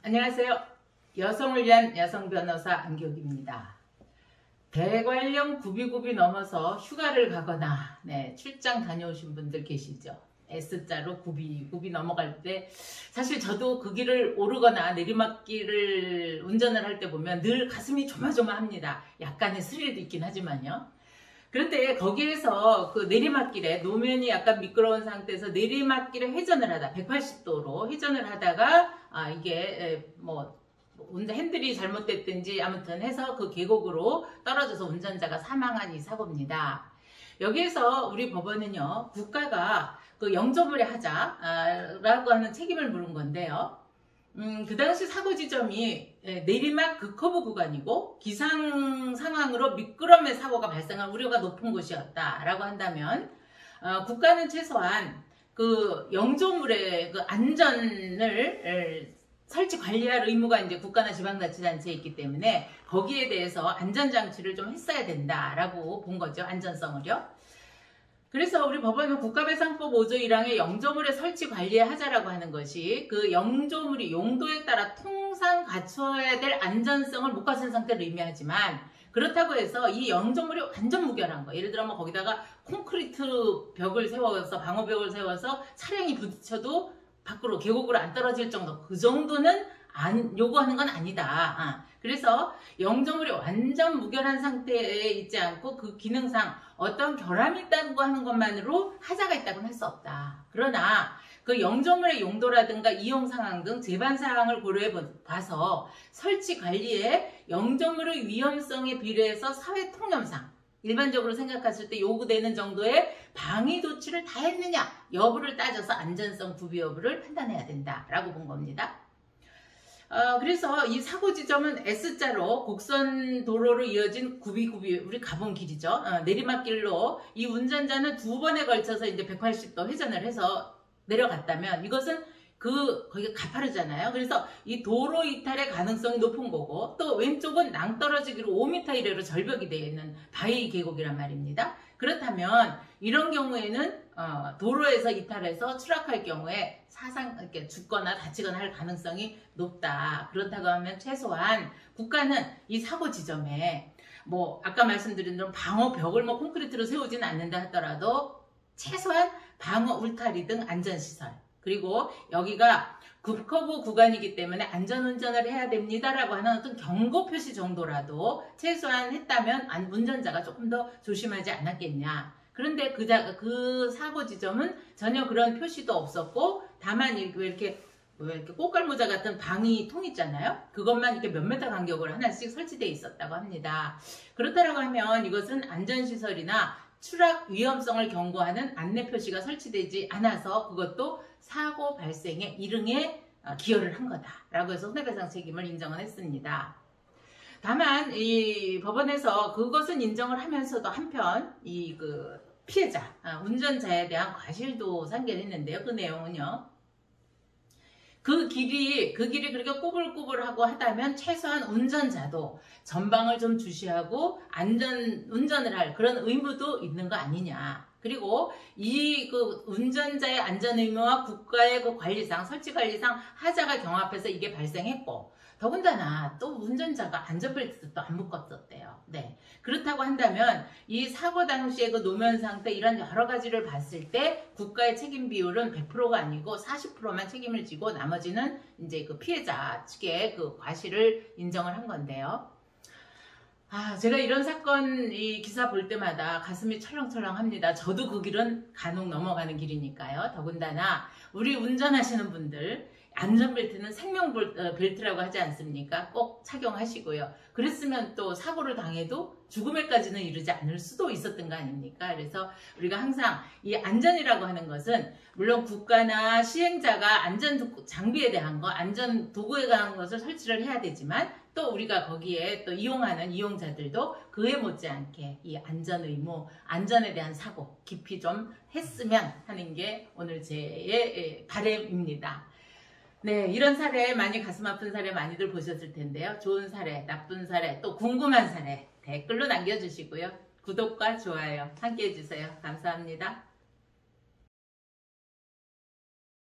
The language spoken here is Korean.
안녕하세요. 여성을 위한 여성 변호사 안교기입니다. 대관령 구비구비 넘어서 휴가를 가거나 출장 다녀오신 분들 계시죠? S자로 구비 넘어갈 때 사실 저도 그 길을 오르거나 내리막길을 운전을 할 때 보면 늘 가슴이 조마조마합니다. 약간의 스릴도 있긴 하지만요. 그런데 거기에서 그 내리막길에 노면이 약간 미끄러운 상태에서 내리막길에 회전을 하다 180도로 회전을 하다가 이게 핸들이 잘못됐든지 아무튼 해서 그 계곡으로 떨어져서 운전자가 사망한 이 사고입니다. 여기에서 우리 법원은요, 국가가 그 영조물에 하자라고 하는 책임을 물은 건데요. 그 당시 사고 지점이 내리막 극커브 구간이고 기상 상황으로 미끄럼의 사고가 발생할 우려가 높은 곳이었다라고 한다면 국가는 최소한 그 영조물의 그 안전을 설치 관리할 의무가 이제 국가나 지방자치단체에 있기 때문에 거기에 대해서 안전장치를 좀 했어야 된다라고 본 거죠. 안전성을요. 그래서 우리 법원은 국가배상법 5조 1항에 영조물의 설치 관리에 하자라고 하는 것이 그 영조물이 용도에 따라 통상 갖춰야 될 안전성을 못 갖춘 상태를 의미하지만 그렇다고 해서 이 영조물이 완전 무결한 거, 예를 들어 뭐 거기다가 콘크리트 벽을 세워서 방어벽을 세워서 차량이 부딪혀도 밖으로 계곡으로 안 떨어질 정도, 그 정도는 요구하는 건 아니다. 그래서 영조물이 완전 무결한 상태에 있지 않고 그 기능상 어떤 결함이 있다고 하는 것만으로 하자가 있다고는 할 수 없다. 그러나 그 영조물의 용도라든가 이용 상황 등 재반 사항을 고려해 봐서 설치 관리에 영조물의 위험성에 비례해서 사회 통념상 일반적으로 생각했을 때 요구되는 정도의 방위 조치를 다 했느냐 여부를 따져서 안전성 구비 여부를 판단해야 된다라고 본 겁니다. 그래서 이 사고 지점은 S자로 곡선 도로로 이어진 구비구비 우리 가본 길이죠. 내리막길로 이 운전자는 두 번에 걸쳐서 이제 180도 회전을 해서 내려갔다면 이것은 거기가 가파르잖아요. 그래서 이 도로 이탈의 가능성이 높은 거고 또 왼쪽은 낭떠러지기로 5m 이내로 절벽이 되어 있는 바위 계곡이란 말입니다. 그렇다면 이런 경우에는 도로에서 이탈해서 추락할 경우에 이렇게 죽거나 다치거나 할 가능성이 높다. 그렇다고 하면 최소한 국가는 이 사고 지점에 아까 말씀드린 대로 방어벽을 콘크리트로 세우지는 않는다 하더라도 최소한 방어 울타리 등 안전시설, 그리고 여기가 급커브 구간이기 때문에 안전운전을 해야 됩니다라고 하는 어떤 경고 표시 정도라도 최소한 했다면 운전자가 조금 더 조심하지 않았겠냐. 그런데 그 사고 지점은 전혀 그런 표시도 없었고 다만 이렇게 꽃갈모자 같은 방위통 있잖아요. 그것만 이렇게 몇 메터 간격으로 하나씩 설치되어 있었다고 합니다. 그렇다고 하면 이것은 안전시설이나 추락 위험성을 경고하는 안내 표시가 설치되지 않아서 그것도 사고 발생의 일응에 기여를 한 거다라고 해서 손해배상 책임을 인정을 했습니다. 다만 이 법원에서 그것은 인정을 하면서도 한편 그 피해자, 운전자에 대한 과실도 상기를 했는데요. 그 내용은요. 그 길이 그렇게 꼬불꼬불하고 하다면 최소한 운전자도 전방을 좀 주시하고 운전을 할 그런 의무도 있는 거 아니냐. 그리고 그 운전자의 안전 의무와 국가의 그 관리상, 설치 관리상 하자가 경합해서 이게 발생했고, 더군다나 또 운전자가 안전벨트도 안 묶었었대요. 네. 그렇다고 한다면 이 사고 당시의 그 노면 상태 이런 여러 가지를 봤을 때 국가의 책임 비율은 100%가 아니고 40%만 책임을 지고 나머지는 이제 그 피해자 측의 그 과실을 인정을 한 건데요. 제가 이런 사건 이 기사 볼 때마다 가슴이 철렁철렁합니다. 저도 그 길은 간혹 넘어가는 길이니까요. 더군다나 우리 운전하시는 분들 안전벨트는 생명벨트라고 하지 않습니까? 꼭 착용하시고요. 그랬으면 또 사고를 당해도 죽음에까지는 이르지 않을 수도 있었던 거 아닙니까? 그래서 우리가 항상 이 안전이라고 하는 것은 물론 국가나 시행자가 안전 장비에 대한 거, 안전 도구에 관한 것을 설치를 해야 되지만 또 우리가 거기에 또 이용하는 이용자들도 그에 못지않게 이 안전 의무, 안전에 대한 사고 깊이 좀 했으면 하는 게 오늘 제 바람입니다. 네, 이런 사례 많이 가슴 아픈 사례 많이들 보셨을 텐데요. 좋은 사례, 나쁜 사례, 또 궁금한 사례 댓글로 남겨주시고요. 구독과 좋아요 함께 해주세요. 감사합니다.